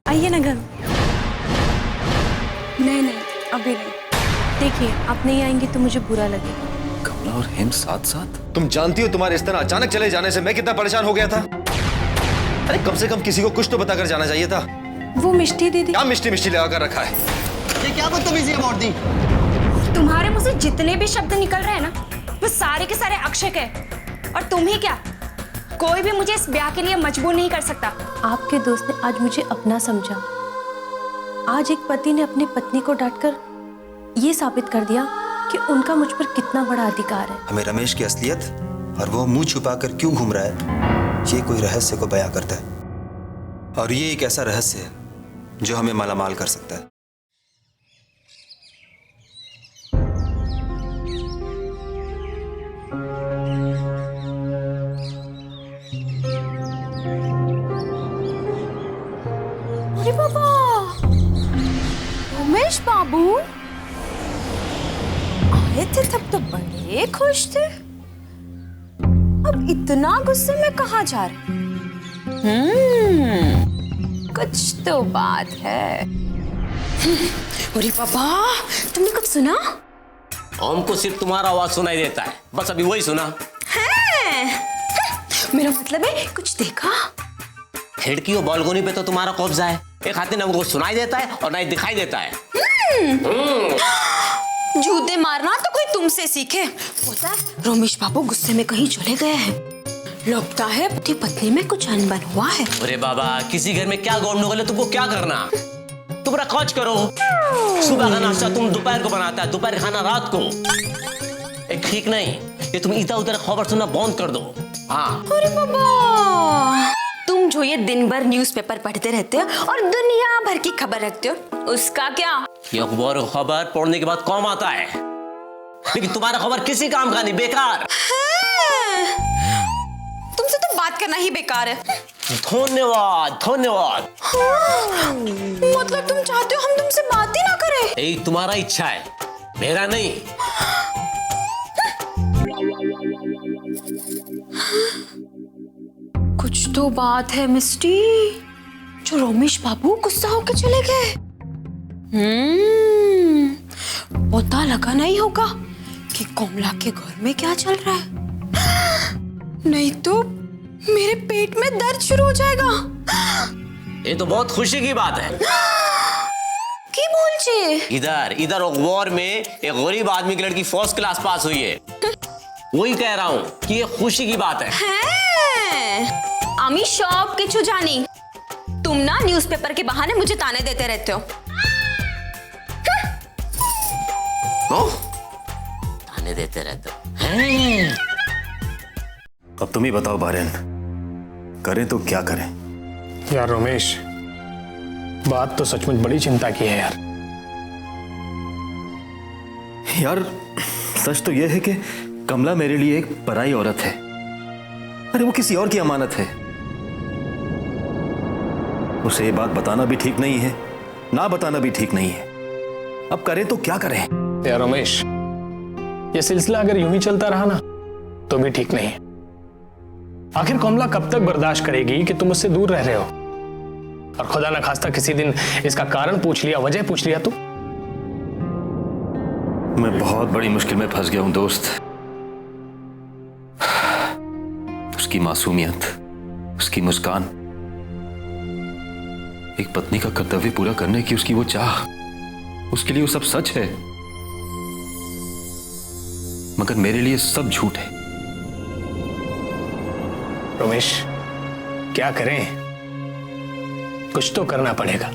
आइए ना घर। नहीं अभी नहीं। देखिए आप नहीं आएंगी तो मुझे बुरा लगेगा। कमला और हेम साथ साथ? तुम जानती हो तुम्हारे इस तरह अचानक चले जाने से मैं कितना परेशान हो गया था। अरे कम से कम किसी को कुछ तो बताकर जाना चाहिए था। वो मिष्टी दीदी। क्या मिष्टी मिष्टी लगाकर रखा है? ये क्या बदतमीजी है मूर्ति? तुम्हारे मुंह से जितने भी शब्द निकल रहे हैं ना, वो सारे के सारे अक्षय के। और तुम ही क्या, कोई भी मुझे इस ब्याह के लिए मजबूर नहीं कर सकता। आपके दोस्त ने आज मुझे अपना समझा। आज एक पति ने अपनी पत्नी को डांटकर ये साबित कर दिया कि उनका मुझ पर कितना बड़ा अधिकार है। हमें रमेश की असलियत और वो मुंह छुपाकर क्यों घूम रहा है, ये कोई रहस्य को बयां करता है। और ये एक ऐसा रहस्य है जो हमें मालामाल कर सकता है। अरे बाबा, रमेश बाबू आए थे तब तो बड़े खुश थे, अब इतना गुस्से में कहाँ जा रहे? कुछ तो बात है। अरे बाबा, तुमने कब सुना? हमको सिर्फ तुम्हारा आवाज सुनाई देता है, बस अभी वही सुना है। मेरा मतलब है कुछ देखा? खिड़की और बालकोनी पे तो तुम्हारा कब्जा है। एक हाथ में हमको सुनाई देता है और नहीं दिखाई देता है। जूते मारना तो कोई तुमसे सीखे। पता है रमेश बाबू गुस्से में कहीं चले गए हैं। लगता है पति पत्नी में कुछ अनबन हुआ है। अरे बाबा, किसी घर में क्या गौंड होगा, तुमको क्या करना? तुम अपना काज करो। सुबह का नाश्ता तुम दोपहर को बनाता है, दोपहर खाना रात को। एक ठीक नहीं, ये तुम इधर उधर खबर सुनना बंद कर दो। हाँ। अरे बाबा, तुम जो ये दिन भर न्यूज़पेपर पढ़ते रहते हो और दुनिया भर की खबर रखते हो, उसका क्या? ये अखबार खबर पढ़ने के बाद कौन आता है, लेकिन तुम्हारा खबर किसी काम का नहीं, बेकार। तुमसे तो बात करना ही बेकार है। धन्यवाद धन्यवाद। मतलब तुम चाहते हो हम तुमसे बात ही ना करें? यही तुम्हारा इच्छा है, मेरा नहीं। कुछ तो बात है मिस्टी, जो रमेश बाबू गुस्सा होकर चले गए। पता लगा नहीं होगा कि कमला के घर में क्या चल रहा है, नहीं तो मेरे पेट में दर्द शुरू हो जाएगा। ये तो बहुत खुशी की बात है। की बोलछे? इधर अखबार में एक गरीब आदमी की लड़की फर्स्ट क्लास पास हुई है। वही कह रहा हूँ कि ये खुशी की बात है। আমি সব কিছু জানি। तुम ना न्यूज़पेपर के बहाने मुझे ताने देते रहते हो। ताने देते रहते हो। अब तुम ही बताओ बारेन, करें तो क्या करें? यार रमेश, बात तो सचमुच बड़ी चिंता की है यार। यार सच तो यह है कि कमला मेरे लिए एक पराई औरत है। अरे वो किसी और की अमानत है। उसे ये बात बताना भी ठीक नहीं है, ना बताना भी ठीक नहीं है। अब करें तो क्या करें? यार रमेश, ये सिलसिला अगर यूं ही चलता रहा ना तो भी ठीक नहीं है। आखिर कमला कब तक बर्दाश्त करेगी कि तुम उससे दूर रह रहे हो, और खुदा ना खास्ता किसी दिन इसका कारण पूछ लिया, वजह पूछ लिया तो? मैं बहुत बड़ी मुश्किल में फंस गया हूं दोस्त। उसकी मासूमियत, उसकी मुस्कान, एक पत्नी का कर्तव्य पूरा करने की उसकी वो चाह, उसके लिए वो सब सच है, मगर मेरे लिए सब झूठ है। रमेश, क्या करें? कुछ तो करना पड़ेगा,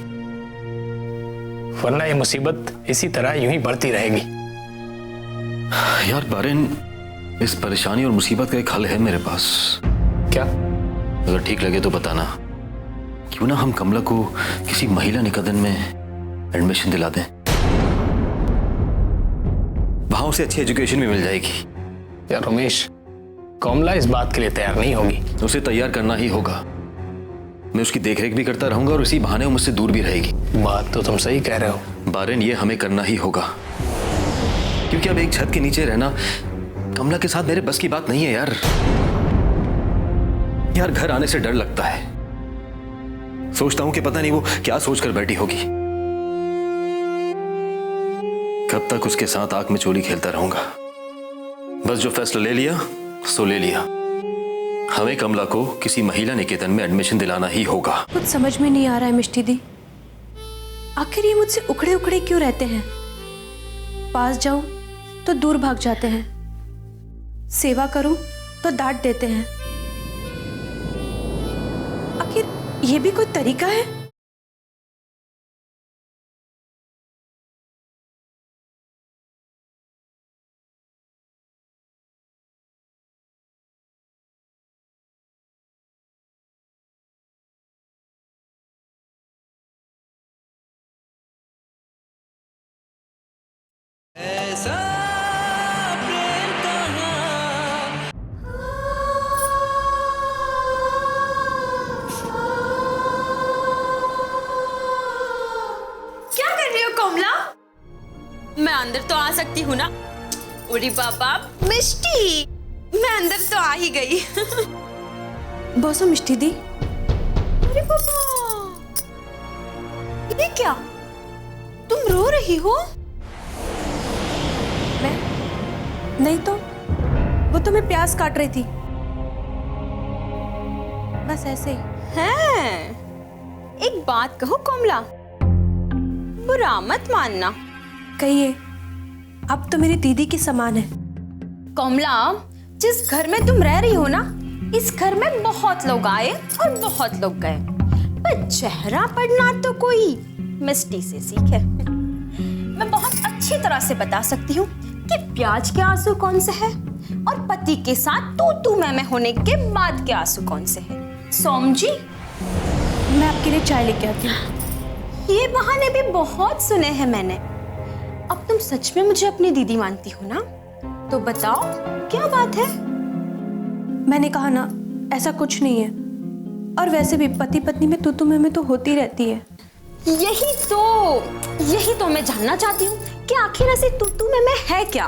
वरना ये मुसीबत इसी तरह यूं ही बढ़ती रहेगी। यार बारेन, इस परेशानी और मुसीबत का एक हल है मेरे पास। क्या? अगर ठीक लगे तो बताना कि क्यों ना हम कमला को किसी महिला निकेतन में एडमिशन दिला दें, वहां उसे अच्छी एजुकेशन भी मिल जाएगी। यार रमेश, कमला इस बात के लिए तैयार नहीं होगी। उसे तैयार करना ही होगा। मैं उसकी देखरेख भी करता रहूंगा और इसी बहाने वो मुझसे दूर भी रहेगी। बात तो तुम सही कह रहे हो बारेन, ये हमें करना ही होगा, क्योंकि अब एक छत के नीचे रहना कमला के साथ मेरे बस की बात नहीं है यार। यार घर आने से डर लगता है। सोचता हूं कि पता नहीं वो क्या सोचकर बैठी होगी। कब तक उसके साथ आंख में चोली खेलता रहूंगा। बस जो फैसला ले लिया सो ले लिया। हमें कमला को किसी महिला निकेतन में एडमिशन दिलाना ही होगा। कुछ समझ में नहीं आ रहा है मिष्टी दी, आखिर ये मुझसे उखड़े उखड़े क्यों रहते हैं? पास जाऊं तो दूर भाग जाते हैं, सेवा करूं तो डांट देते हैं। आखिर ये भी कोई तरीका है? क्या कर रही हो कोमला? मैं अंदर तो आ सकती हूँ ना? उरी बाबा मिष्टी, मैं अंदर तो आ ही गई। बसो मिष्टी दी। अरे बाबा, ये क्या? तुम रो रही हो? मैं नहीं तो, वो तो मैं प्याज काट रही थी, बस ऐसे ही। हैं? एक बात कहो कोमला, बुरा मत मानना। कहिए, अब तो मेरी दीदी के समान है। कोमला, जिस घर में तुम रह रही हो ना, इस घर में बहुत लोग आए और बहुत लोग गए, पर चेहरा पढ़ना तो कोई मिस्टी से सीखे। मैं बहुत अच्छी तरह से बता सकती हूँ कि प्याज के आंसू कौन से हैं और पति के साथ तू मैं होने के बाद के आंसू कौन से हैं। सोम जी, मैं आपके लिए चाय लेके आती हूँ। ये बहाने भी बहुत सुने हैं मैंने। अब तुम सच में मुझे अपनी दीदी मानती हो ना? तो बताओ क्या बात है? मैंने कहा ना, ऐसा कुछ नहीं है। और वैसे भी पति पत्नी में तू मैं तो होती रहती है। यही तो मैं जानना चाहती हूँ कि आखिर ऐसे तू मैं है क्या?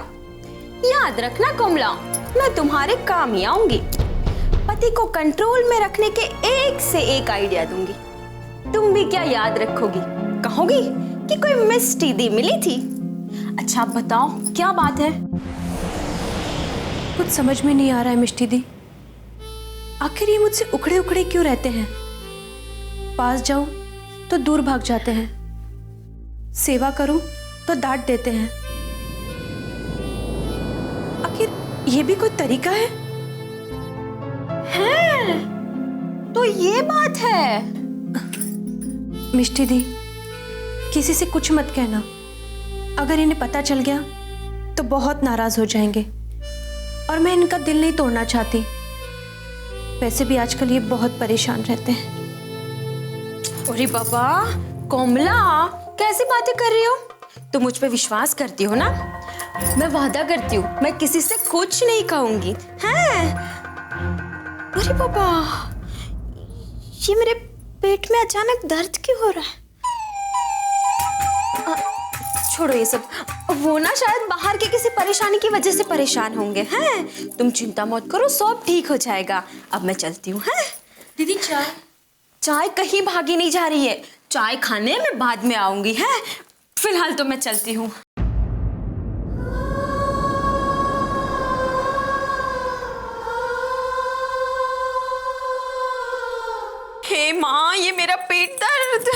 याद रखना कोमला, मैं तुम्हारे काम ही आऊंगी। पति को कंट्रोल में रखने के एक से एक आइडिया दूंगी। तुम भी क्या याद रखोगी? कहोगी कि कोई मिस्टी दी मिली थी। अच्छा बताओ क्या बात है? कुछ समझ में नहीं आ रहा है मिष्टी दी, आखिर ये मुझसे उखड़े उखड़े क्यों रहते हैं? पास जाऊं तो दूर भाग जाते हैं, सेवा करूं तो डांट देते हैं। आखिर ये भी कोई तरीका है? तो ये बात है। मिष्टी दी, किसी से कुछ मत कहना। अगर इन्हें पता चल गया तो बहुत नाराज हो जाएंगे और मैं इनका दिल नहीं तोड़ना चाहती। वैसे भी आजकल ये बहुत परेशान रहते हैं। अरे बाबा, कोमला कैसी बातें कर रही हो? तुम मुझ पे विश्वास करती हो ना? मैं वादा करती हूँ मैं किसी से कुछ नहीं कहूंगी। हैं? अरे बाबा, ये मेरे पेट में अचानक दर्द क्यों हो रहा है? छोड़ो ये सब। वो ना शायद बाहर के किसी परेशानी की वजह से परेशान होंगे। हैं? तुम चिंता मत करो, सब ठीक हो जाएगा। अब मैं चलती हूँ। हैं? दीदी चाय। चाय कहीं भागी नहीं जा रही है। चाय खाने में बाद में आऊंगी। है फिलहाल तो मैं चलती हूँ। हे माँ, ये मेरा पेट दर्द।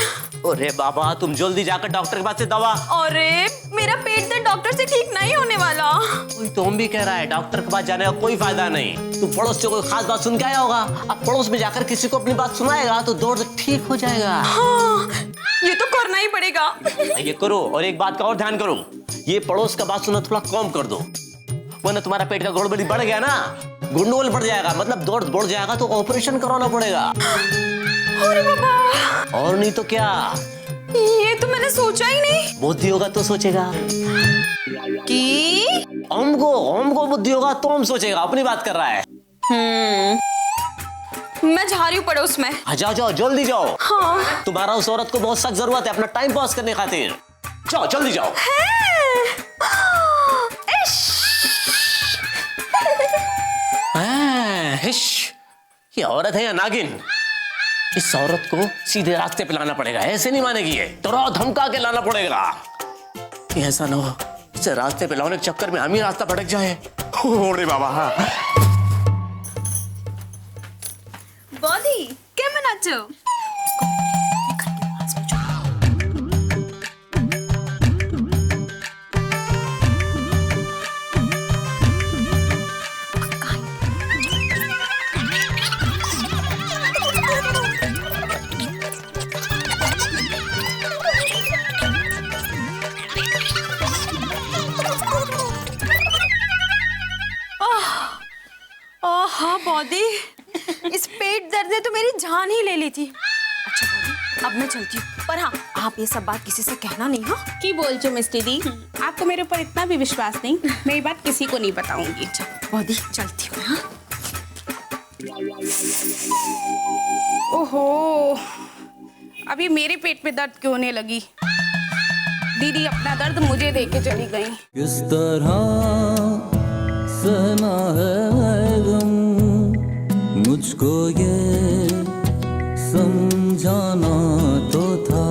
अरे बाबा, तुम जल्दी जाकर डॉक्टर के पास से दवा। अरे मेरा पेट दर्द डॉक्टर से ठीक नहीं होने वाला। कोई तो हम भी कह रहा है डॉक्टर के पास जाने का कोई फायदा नहीं। तू पड़ोस से कोई खास बात सुन के आया होगा, अब पड़ोस में जाकर किसी को अपनी बात सुनाएगा तो दर्द ठीक हो जाएगा। हाँ, ये तो करना ही पड़ेगा। ये करो, और एक बात का और ध्यान करो, ये पड़ोस का बात सुनना थोड़ा कम कर दो, वरना तुम्हारा पेट का गड़बड़ी बढ़ गया ना, गुंडोल बढ़ जाएगा, मतलब दर्द बढ़ जाएगा तो ऑपरेशन करवाना पड़ेगा। अरे बाबा, और नहीं तो क्या, ये तो मैंने सोचा ही नहीं बुद्धि होगा तो सोचेगा कि हमको बुद्धि होगा तो हम सोचेगा। अपनी बात कर रहा है। मैं जा रही हूँ पड़ोस में। जाओ जाओ जल्दी जाओ। हाँ। तुम्हारा उस औरत को बहुत सख्त जरूरत है अपना टाइम पास करने खातिर। जाओ जल्दी जाओ। हिश, ये औरत है या नागिन? इस औरत को सीधे रास्ते पे लाना पड़ेगा, ऐसे नहीं मानेगी ये, डरा धमका के लाना पड़ेगा। कि ऐसा ना हो इसे रास्ते पे लाने के चक्कर में हम ही रास्ता भटक जाए। ओरे बाबा। बॉडी कैमन नाचो। हाँ बॉडी, इस पेट दर्द ने तो मेरी जान ही ले ली थी। अच्छा बॉडी, अब मैं चलती हूँ, पर हाँ आप ये सब बात किसी से कहना नहीं। हाँ की बोल जो मिस्टी दी, आपको मेरे ऊपर इतना भी विश्वास नहीं, मैं ये बात किसी को नहीं बताऊंगी। अच्छा बॉडी चलती हूँ। हाँ ओहो, अभी मेरे पेट में दर्द क्यों होने लगी? दीदी अपना दर्द मुझे देके चली गई। किस तरह सहना है गम, मुझको ये समझाना तो था।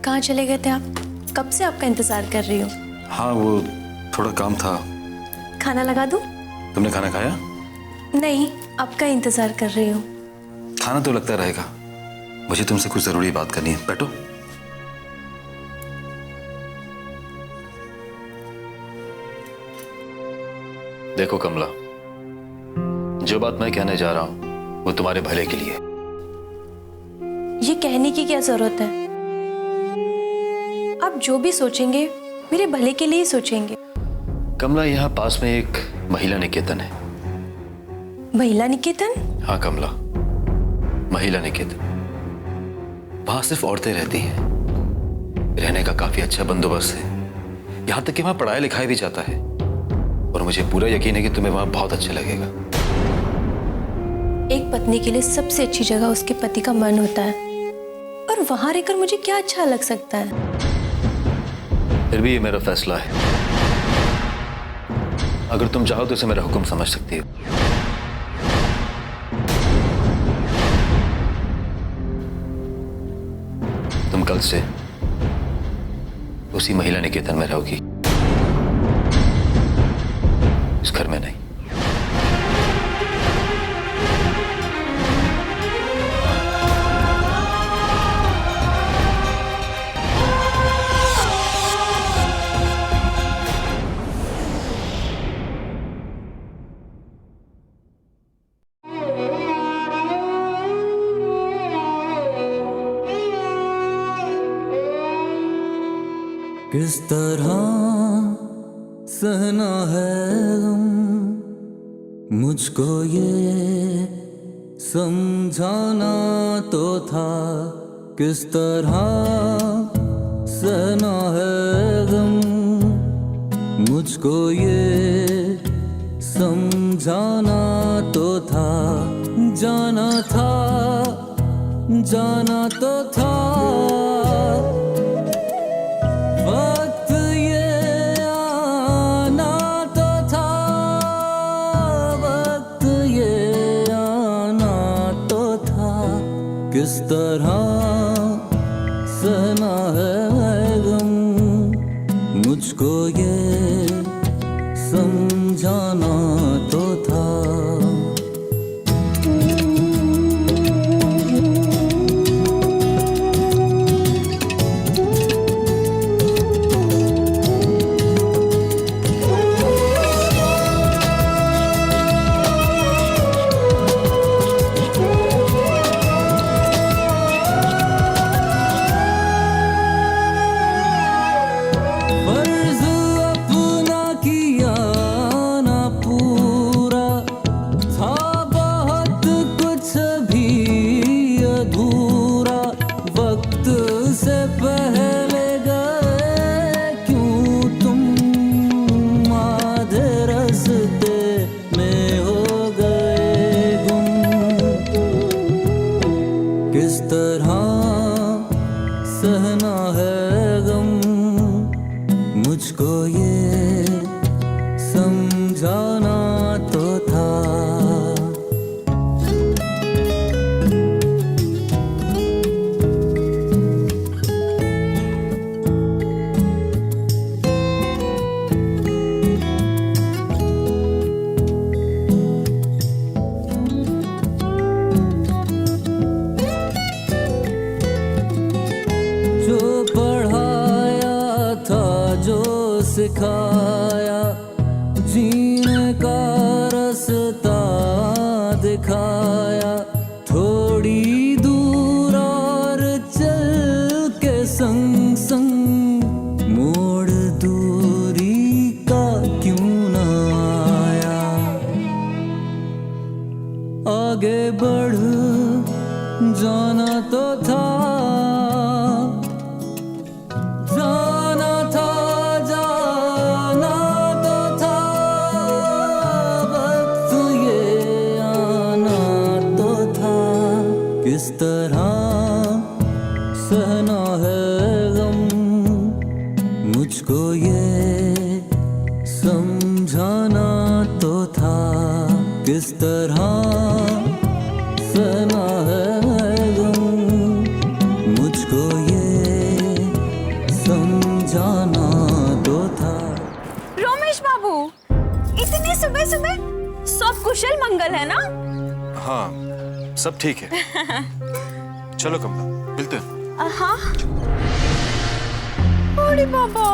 कहाँ चले गए थे आप? कब से आपका इंतजार कर रही हूँ। हाँ वो थोड़ा काम था। खाना लगा दूँ? तुमने खाना खाया? नहीं, आपका इंतजार कर रही हूँ। खाना तो लगता रहेगा, मुझे तुमसे कुछ जरूरी बात करनी है, बैठो। देखो कमला, जो बात मैं कहने जा रहा हूं वो तुम्हारे भले के लिए। ये कहने की क्या जरूरत है? आप जो भी सोचेंगे मेरे भले के लिए ही सोचेंगे। कमला, यहाँ पास में एक महिला निकेतन है। महिला निकेतन? हाँ कमला, महिला निकेतन। वहां सिर्फ औरतें रहती हैं, रहने का काफी अच्छा बंदोबस्त है, यहां तक कि वहां पढ़ाया लिखाया भी जाता है। और मुझे पूरा यकीन है कि तुम्हें वहां बहुत अच्छा लगेगा। एक पत्नी के लिए सबसे अच्छी जगह उसके पति का मन होता है, और वहां रहकर मुझे क्या अच्छा लग सकता है? फिर भी ये मेरा फैसला है। अगर तुम चाहो तो इसे मेरा हुक्म समझ सकती हो। तुम कल से उसी महिला निकेतन में रहोगी, इस घर में नहीं। किस तरह सहना है गम, मुझको ये समझाना तो था। किस तरह सहना है गम, मुझको ये समझाना तो था। जाना था, जाना तो था, वक्त ये आना तो था, वक्त ये आना तो था। किस तरह सहना है गम, मुझको ये समझाना तो था। से पहले गए क्यों तुम आधे रास्ते में हो गए गुम। किस तरह सहना है गम, मुझको ये समझाना तो था। जो पढ़ाया था, जो सिखाया, जीने का रास्ता दिखाया, थोड़ी दूर और चल के संग संग मोड़ दूरी का क्यों न आया। आगे बढ़ जाना तो था, जाना था, जाना तो था, वक्त ये आना तो था। किस तरह सहना है गम, मुझको ये समझाना तो था। किस तरह सहना है गम, मुझको ये समझाना तो था। रोमेश बाबू, इतनी सुबह सुबह सब कुशल मंगल है ना? हाँ, सब ठीक है। चलो कमला, मिलते हैं। हाँ। अरे बाबा,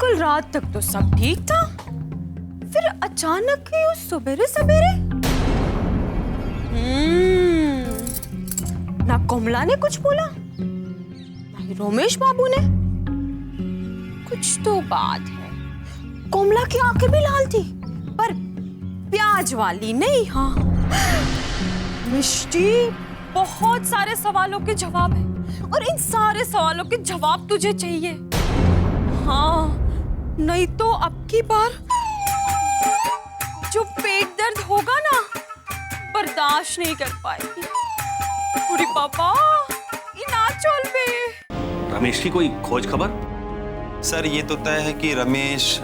कल रात तक तो सब ठीक था, फिर अचानक ही उस सवेरे सवेरे ना कमला ने कुछ बोला, ना ही रोमेश बाबू ने। कुछ तो बात है। कमला की आंखें भी लाल थी, पर प्याज वाली नहीं। हाँ मिष्टी, बहुत सारे सवालों के जवाब है और इन सारे सवालों के जवाब तुझे चाहिए। हाँ, नहीं तो अब की बार जो पेट दर्द होगा ना, बर्दाश्त नहीं कर पाएगी। अरे पापा, इन आंचल पे। रमेश की कोई खोज खबर? सर ये तो तय है कि रमेश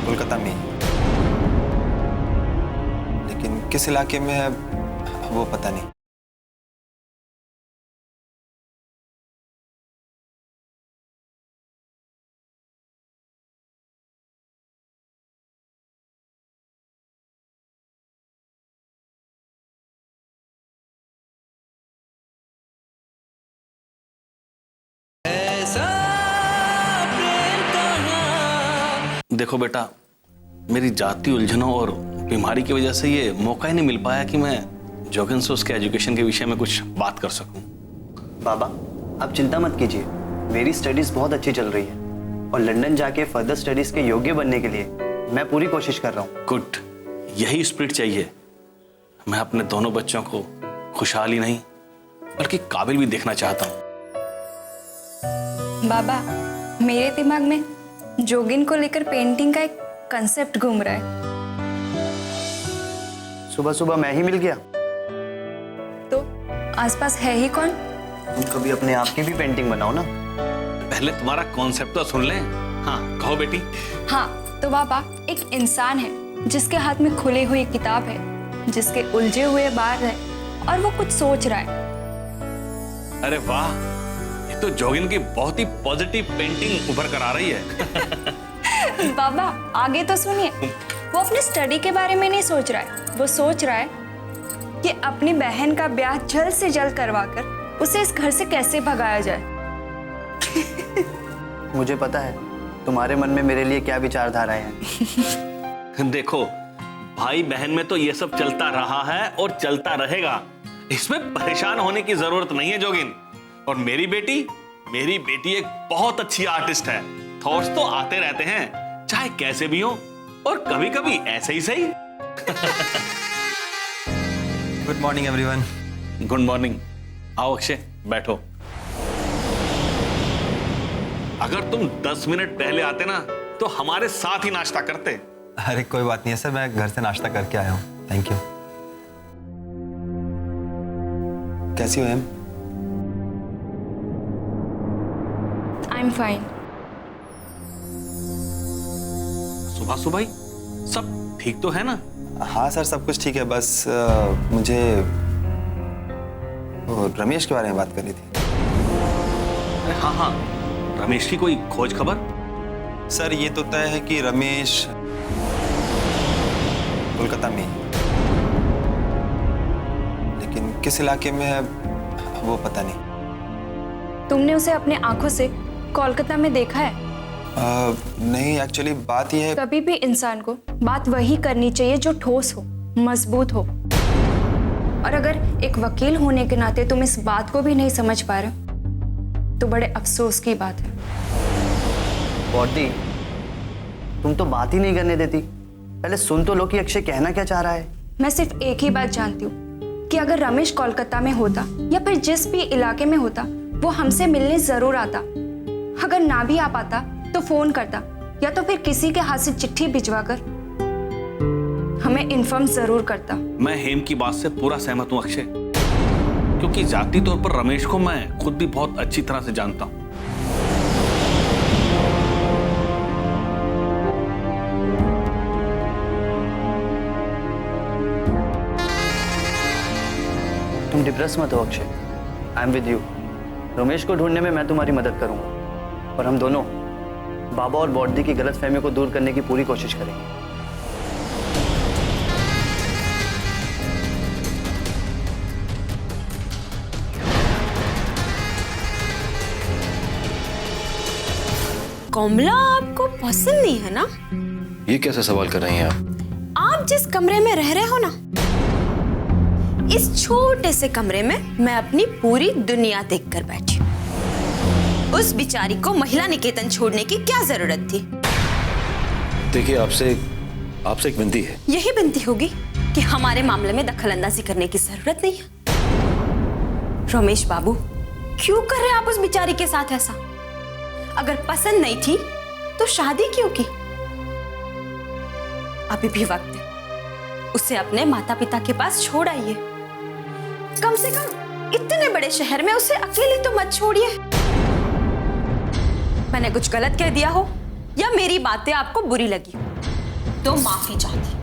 कोलकाता में, लेकिन किस इलाके में है वो पता नहीं। देखो बेटा, मेरी जाति उलझनों और बीमारी की वजह से ये मौका ही नहीं मिल पाया कि मैं जोगिन से उसके एजुकेशन के विषय में कुछ बात कर सकूं। बाबा, आप चिंता मत कीजिए, मेरी स्टडीज बहुत अच्छी चल रही है और लंदन जाके फर्दर स्टडीज के योग्य बनने के लिए मैं पूरी कोशिश कर रहा हूँ। गुड, यही स्पिरिट चाहिए। मैं अपने दोनों बच्चों को खुशहाल ही नहीं बल्कि काबिल भी देखना चाहता हूँ। बाबा, मेरे दिमाग में जोगिन को लेकर पेंटिंग का एक कंसेप्ट घूम रहा है। सुबह सुबह मैं ही मिल गया तो आसपास है ही कौन? तुम कभी अपने आप की भी पेंटिंग बनाओ ना। पहले तुम्हारा कॉन्सेप्ट तो सुन लें। हाँ कहो बेटी। हाँ तो बाबा, एक इंसान है जिसके हाथ में खुली हुई किताब है, जिसके उलझे हुए बाल है और वो कुछ सोच रहा है। अरे वाह, ये तो जोगिन की बहुत ही पॉजिटिव पेंटिंग उभर कर आ रही है। बाबा आगे तो सुनिए। वो अपने स्टडी के बारे में नहीं सोच रहा है, वो सोच रहा है कि अपनी बहन का ब्याह जल्द से जल्द करवाकर उसे इस घर से कैसे भगाया जाए। मुझे पता है तुम्हारे मन में मेरे लिए क्या विचारधाराएं हैं। देखो, भाई बहन में तो ये सब चलता रहा है और चलता रहेगा, इसमें परेशान होने की जरूरत नहीं है जोगिन। और मेरी बेटी एक बहुत अच्छी आर्टिस्ट है। थॉट्स तो आते रहते हैं, चाहे कैसे भी हो, और कभी कभी ऐसे ही सही। Good morning everyone. Good morning. आओ अक्षय, बैठो। अगर तुम 10 मिनट पहले आते ना तो हमारे साथ ही नाश्ता करते। अरे कोई बात नहीं है सर, मैं घर से नाश्ता करके आया हूँ। Thank you. कैसी हो एम? I am fine. सुबह सुबह ही सब ठीक तो है ना? हाँ सर, सब कुछ ठीक है, बस मुझे वो रमेश के बारे में बात करनी थी। अरे हाँ हाँ, रमेश की कोई खोज खबर? सर ये तो तय है कि रमेश कोलकाता में है, लेकिन किस इलाके में है वो पता नहीं। तुमने उसे अपने आंखों से कोलकाता में देखा है? नहीं, एक्चुअली बात यह है, कभी भी इंसान को बात वही करनी चाहिए जो ठोस हो, मजबूत हो। और अगर एक वकील होने के नाते तुम इस बात को भी नहीं समझ पा रहे तो बड़े अफसोस की बात है। बॉडी, तुम तो बात ही नहीं करने देती। पहले सुन तो लो कि अक्षय कहना क्या चाह रहा है। मैं सिर्फ एक ही बात जानती हूँ कि अगर रमेश कोलकाता में होता या फिर जिस भी इलाके में होता, वो हमसे मिलने जरूर आता। अगर ना भी आ पाता तो फोन करता या तो फिर किसी के हाथ से चिट्ठी भिजवाकर हमें इन्फॉर्म जरूर करता। मैं हेम की बात से पूरा सहमत हूं अक्षय, क्योंकि जाती तौर पर रमेश को मैं खुद भी बहुत अच्छी तरह से जानता हूं। तुम डिप्रेस मत हो Akshay, I am with you. Ramesh को ढूंढने में मैं तुम्हारी मदद करूंगा और हम दोनों बाबा और बॉडी की गलतफहमी को दूर करने की पूरी कोशिश करेंगे। कमला आपको पसंद नहीं है ना? ये कैसा सवाल कर रही हैं आप? आप जिस कमरे में रह रहे हो ना, इस छोटे से कमरे में मैं अपनी पूरी दुनिया देख कर बैठी। उस बिचारी को महिला निकेतन छोड़ने की क्या जरूरत थी? देखिए, आपसे एक विनती है। यही विनती होगी कि हमारे मामले में दखलंदाजी करने की जरूरत नहीं है। रमेश बाबू, क्यों कर रहे आप उस बिचारी के साथ ऐसा? अगर पसंद नहीं थी तो शादी क्यों की? अभी भी वक्त है, उसे अपने माता पिता के पास छोड़ आइए। कम से कम इतने बड़े शहर में उसे अकेली तो मत छोड़िए। मैंने कुछ गलत कह दिया हो या मेरी बातें आपको बुरी लगी तो माफी चाहती।